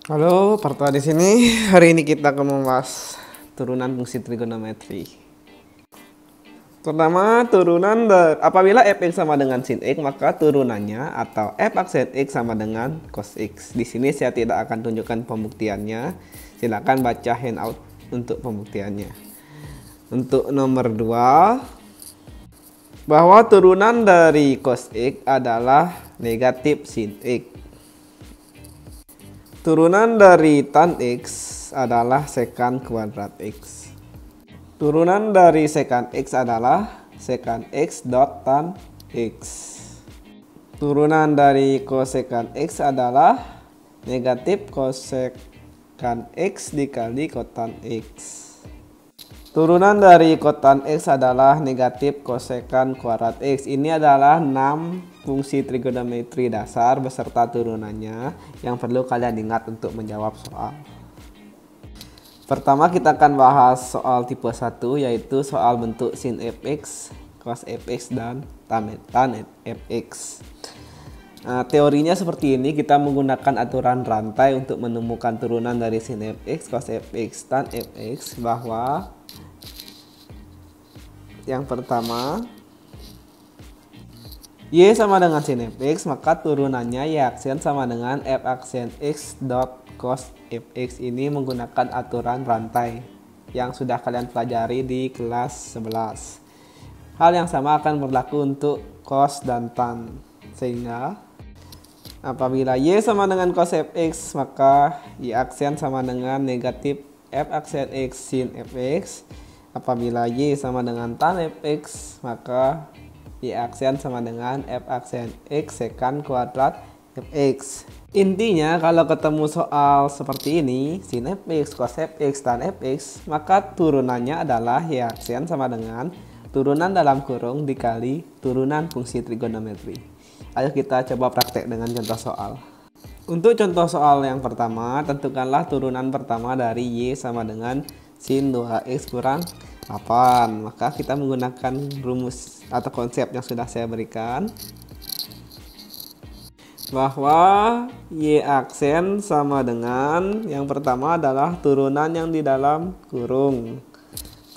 Halo, Parto di sini. Hari ini kita akan membahas turunan fungsi trigonometri. Pertama, apabila f(x) sama dengan sin x, maka turunannya atau f aksen x sama dengan cos x. Di sini saya tidak akan tunjukkan pembuktiannya. Silakan baca handout untuk pembuktiannya. Untuk nomor 2, bahwa turunan dari cos x adalah negatif sin x. Turunan dari tan x adalah sekan kuadrat x. Turunan dari sekan x adalah sekan x dot tan x. Turunan dari kosekan x adalah negatif kosekan x dikali kotan x. Turunan dari kotan x adalah negatif kosekan kuadrat x. Ini adalah 6 fungsi trigonometri dasar beserta turunannya yang perlu kalian ingat untuk menjawab soal. Pertama kita akan bahas soal tipe 1, yaitu soal bentuk sin fx, cos fx, dan tan fx. Nah, teorinya seperti ini, kita menggunakan aturan rantai untuk menemukan turunan dari sin fx, cos fx, tan fx, bahwa yang pertama, y sama dengan sin fx, maka turunannya y aksen sama dengan f aksen x dot cos fx. Ini menggunakan aturan rantai yang sudah kalian pelajari di kelas 11. Hal yang sama akan berlaku untuk cos dan tan, sehingga apabila y sama dengan cos fx, maka y aksen sama dengan negatif f aksen x sin fx. Apabila y sama dengan tan fx, maka y aksen sama dengan f aksen x sekan kuadrat fx. Intinya kalau ketemu soal seperti ini, sin fx, cos fx, tan fx, maka turunannya adalah y aksen sama dengan turunan dalam kurung dikali turunan fungsi trigonometri. Ayo kita coba praktek dengan contoh soal. Untuk contoh soal yang pertama, tentukanlah turunan pertama dari y sama dengan sin 2x kurang 8. Maka kita menggunakan rumus atau konsep yang sudah saya berikan, bahwa y aksen sama dengan yang pertama adalah turunan yang di dalam kurung.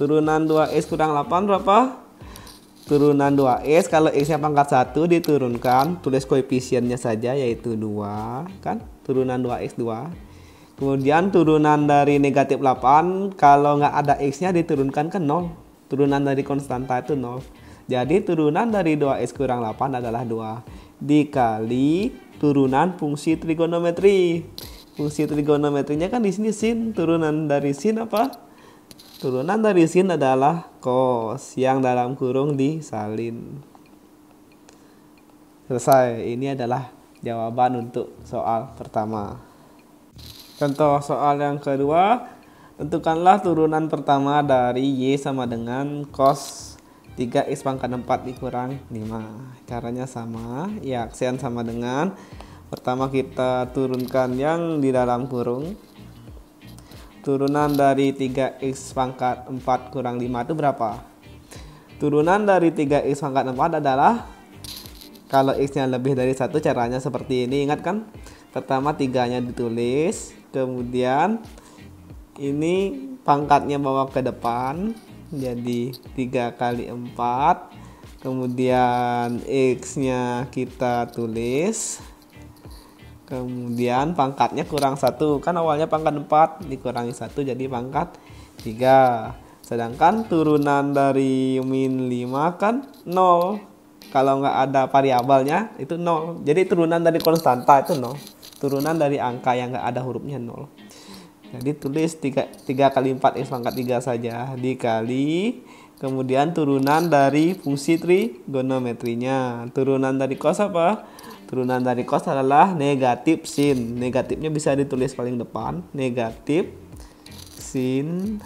Turunan 2x kurang 8 berapa? Turunan 2x, kalau x-nya pangkat 1 diturunkan, tulis koefisiennya saja, yaitu 2, kan? Turunan 2x 2. Kemudian turunan dari negatif 8, kalau nggak ada x-nya diturunkan ke 0. Turunan dari konstanta itu 0. Jadi turunan dari 2x kurang 8 adalah 2. Dikali turunan fungsi trigonometri. Fungsi trigonometrinya kan di sini sin. Turunan dari sin apa? Turunan dari sin adalah cos yang dalam kurung disalin. Selesai. Ini adalah jawaban untuk soal pertama. Contoh soal yang kedua, tentukanlah turunan pertama dari y sama dengan cos 3x pangkat 4 dikurang 5. Caranya sama, y aksen sama dengan, pertama kita turunkan yang di dalam kurung. Turunan dari 3x pangkat 4 kurang 5 itu berapa? Turunan dari 3x pangkat 4 adalah, kalau x-nya lebih dari 1, caranya seperti ini. Ingat kan? Pertama 3-nya ditulis, kemudian ini pangkatnya bawa ke depan, jadi 3 kali 4. Kemudian x-nya kita tulis, kemudian pangkatnya kurang 1, kan awalnya pangkat 4 dikurangi 1 jadi pangkat 3. Sedangkan turunan dari min 5 kan 0. Kalau nggak ada variabelnya itu 0. Jadi turunan dari konstanta itu 0. Turunan dari angka yang nggak ada hurufnya 0. Jadi tulis 3 kali 4 x pangkat 3 saja dikali, kemudian turunan dari fungsi trigonometrinya. Turunan dari cos apa? Turunan dari cos adalah negatif sin. Negatifnya bisa ditulis paling depan, negatif sin.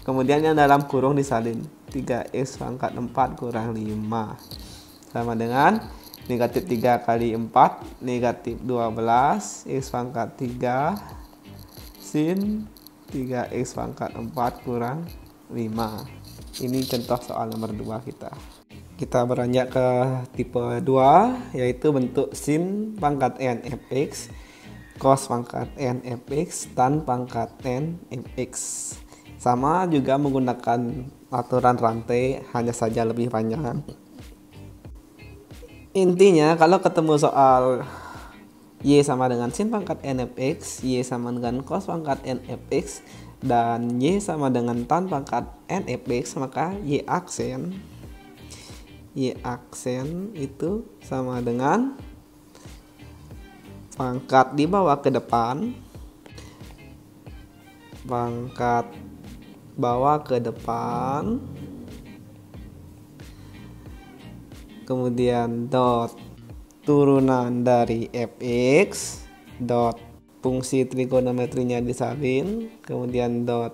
Kemudian yang dalam kurung disalin, 3x pangkat 4 kurang 5. Sama dengan negatif 3 kali 4, negatif 12, x pangkat 3, sin 3x pangkat 4 kurang 5. Ini contoh soal nomor 2 kita. Kita beranjak ke tipe 2, yaitu bentuk sin pangkat n fx. cos pangkat n fx tan pangkat n fx. Sama juga menggunakan aturan rantai, hanya saja lebih panjang. Intinya kalau ketemu soal y sama dengan sin pangkat n fx, y sama dengan cos pangkat n fx, dan y sama dengan tan pangkat n fx, maka y aksen itu sama dengan pangkat dibawa ke depan, pangkat bawa ke depan, kemudian dot turunan dari fx, dot fungsi trigonometrinya disalin, kemudian dot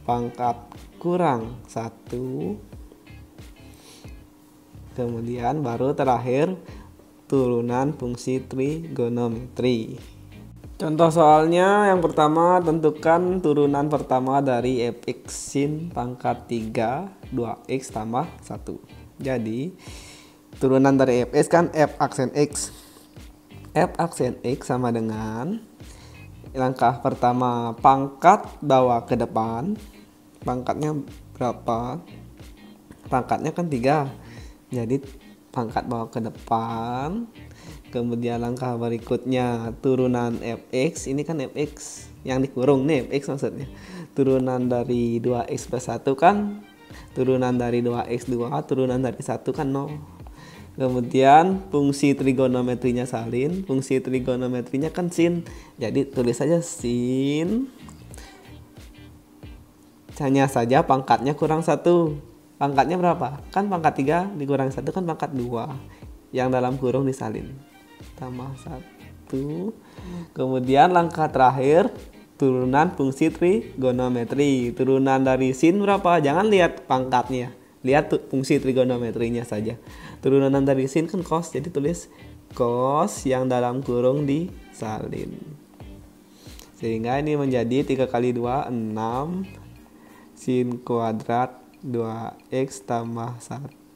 pangkat kurang 1, kemudian baru terakhir turunan fungsi trigonometri. Contoh soalnya yang pertama, tentukan turunan pertama dari fx sin pangkat 3 2x tambah 1. Jadi turunan dari fx kan f aksen x. F aksen x sama dengan langkah pertama pangkat bawa ke depan. Pangkatnya berapa? Pangkatnya kan 3. Jadi pangkat bawa ke depan. Kemudian langkah berikutnya turunan fx, ini kan fx yang dikurung nih, fx maksudnya. Turunan dari 2x plus 1 kan, turunan dari 2x2, turunan dari 1 kan 0. Kemudian fungsi trigonometrinya salin, fungsi trigonometrinya kan sin. Jadi tulis saja sin. Hanya saja pangkatnya kurang 1. Pangkatnya berapa? Kan pangkat 3 dikurangi 1 kan pangkat 2. Yang dalam kurung disalin. Tambah 1. Kemudian langkah terakhir turunan fungsi trigonometri. Turunan dari sin berapa? Jangan lihat pangkatnya, lihat fungsi trigonometrinya saja. Turunan dari sin kan cos, jadi tulis cos yang dalam kurung disalin. Sehingga ini menjadi 3 kali 2 6 sin kuadrat 2x tambah 1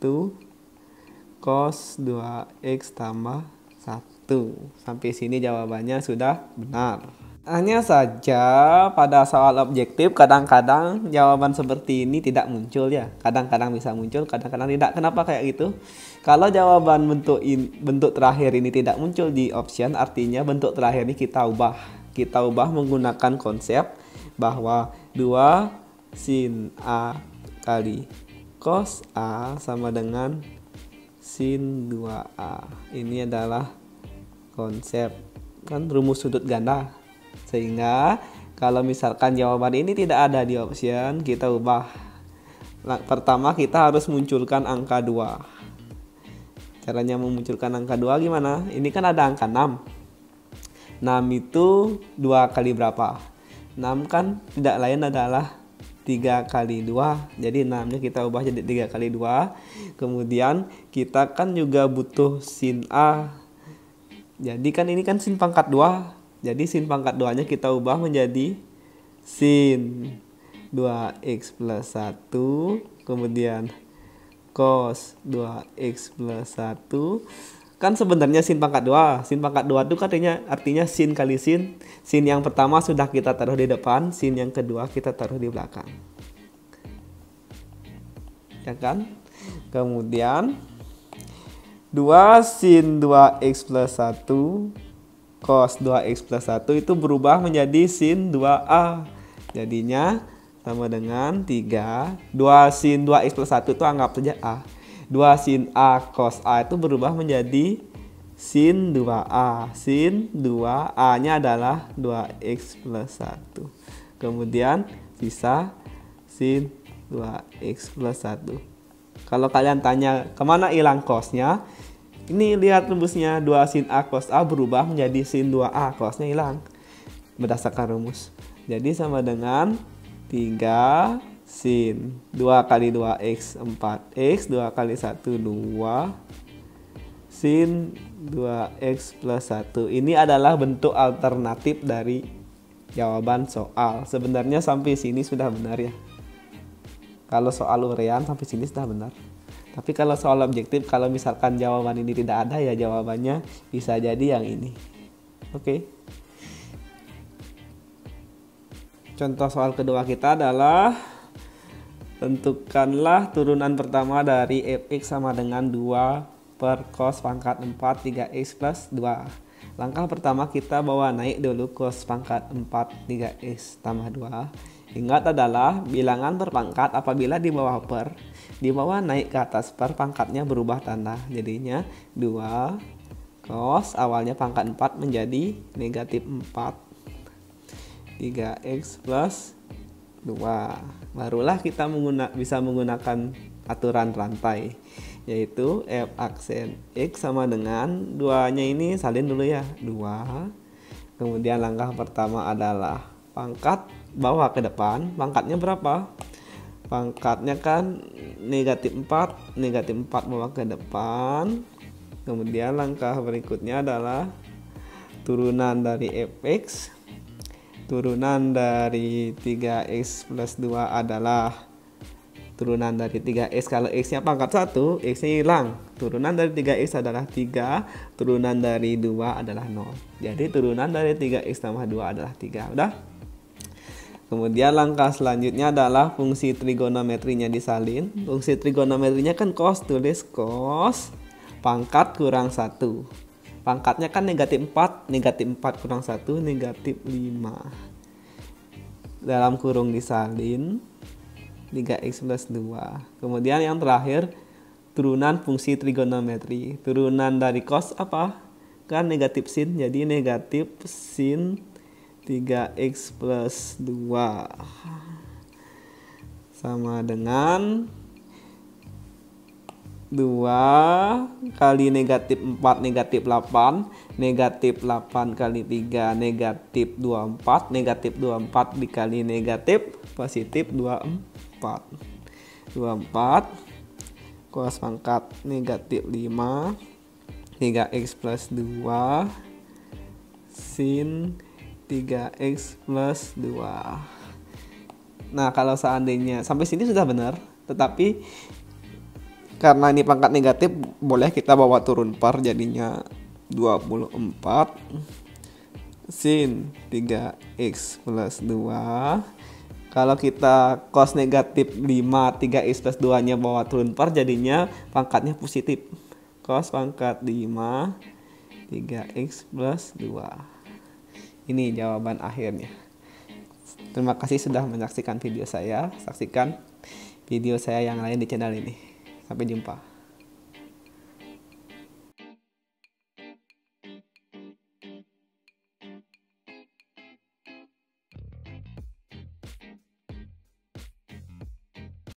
cos 2x tambah 1. Sampai sini jawabannya sudah benar. Hanya saja pada soal objektif kadang-kadang jawaban seperti ini tidak muncul ya. Kadang-kadang bisa muncul, kadang-kadang tidak. Kenapa kayak gitu? Kalau jawaban bentuk terakhir ini tidak muncul di option, artinya bentuk terakhir ini kita ubah. Kita ubah menggunakan konsep bahwa 2 sin A kali cos A sama dengan sin 2A. Ini adalah konsep kan rumus sudut ganda. Sehingga kalau misalkan jawaban ini tidak ada di option, kita ubah. Pertama kita harus munculkan angka 2. Caranya memunculkan angka 2 gimana? Ini kan ada angka 6. 6 itu 2 kali berapa? 6 kan tidak lain adalah 3 kali 2. Jadi 6 nya kita ubah jadi 3 kali 2. Kemudian kita kan juga butuh sin A. Jadi kan ini kan sin pangkat 2. Jadi sin pangkat 2 nya kita ubah menjadi sin 2x plus 1. Kemudian cos 2x plus 1. Kan sebenarnya sin pangkat 2. Sin pangkat 2 itu artinya sin kali sin. Sin yang pertama sudah kita taruh di depan, sin yang kedua kita taruh di belakang. Ya kan? Kemudian 2 sin 2x plus 1 cos 2x plus 1 itu berubah menjadi sin 2a. Jadinya sama dengan 3. 2 sin 2x plus 1 itu anggap saja a. 2 sin a cos a itu berubah menjadi sin 2a. Sin 2a nya adalah 2x plus 1. Kemudian sisa sin 2x plus 1. Kalau kalian tanya kemana hilang cosnya, ini lihat rumusnya. 2 sin a cos a berubah menjadi sin 2a, cosnya hilang berdasarkan rumus. Jadi sama dengan 3 sin 2 kali 2x 4x, 2 kali 1 2 sin 2x plus 1. Ini adalah bentuk alternatif dari jawaban soal. Sebenarnya sampai sini sudah benar ya. Kalau soal urean sampai sini sudah benar. Tapi kalau soal objektif, kalau misalkan jawaban ini tidak ada, ya jawabannya bisa jadi yang ini. Oke. Contoh soal kedua kita adalah tentukanlah turunan pertama dari fx sama dengan 2 per cos pangkat 4 3x plus 2. Langkah pertama kita bawa naik dulu cos pangkat 4 3x tambah 2. Ingat adalah bilangan berpangkat apabila di bawah per, di bawah naik ke atas per, pangkatnya berubah tanda. Jadinya 2 cos awalnya pangkat 4 menjadi negatif 4 3x plus 2. Barulah kita bisa menggunakan aturan rantai, yaitu f aksen x sama dengan 2-nya ini salin dulu ya, 2. Kemudian langkah pertama adalah pangkat bawa ke depan. Pangkatnya berapa? Pangkatnya kan negatif 4, negatif 4 bawa ke depan. Kemudian langkah berikutnya adalah turunan dari fx. Turunan dari 3x plus 2 adalah turunan dari 3x. Kalau x nya pangkat 1, x nya hilang. Turunan dari 3x adalah 3, turunan dari 2 adalah 0. Jadi turunan dari 3x tambah 2 adalah 3. Udah? Kemudian langkah selanjutnya adalah fungsi trigonometrinya disalin. Fungsi trigonometrinya kan cos, tulis cos pangkat kurang 1. Pangkatnya kan negatif 4, negatif 4 kurang 1, negatif 5. Dalam kurung disalin 3x plus 2. Kemudian yang terakhir turunan fungsi trigonometri. Turunan dari cos apa? Kan negatif sin, jadi negatif sin 3x plus 2 sama dengan 2 kali negatif 4 negatif 8, negatif 8 kali 3 negatif 24, negatif 24 dikali negatif positif 24. 24 cos pangkat negatif 5 3x plus 2 sin 3x plus 2. Nah, kalau seandainya sampai sini sudah benar, tetapi karena ini pangkat negatif, boleh kita bawa turun par, jadinya 24 sin 3x plus 2. Kalau kita cos negatif 5 3x plus 2 nya bawa turun par, jadinya pangkatnya positif. Cos pangkat 5 3x plus 2. Ini jawaban akhirnya. Terima kasih sudah menyaksikan video saya. Saksikan video saya yang lain di channel ini. Sampai jumpa.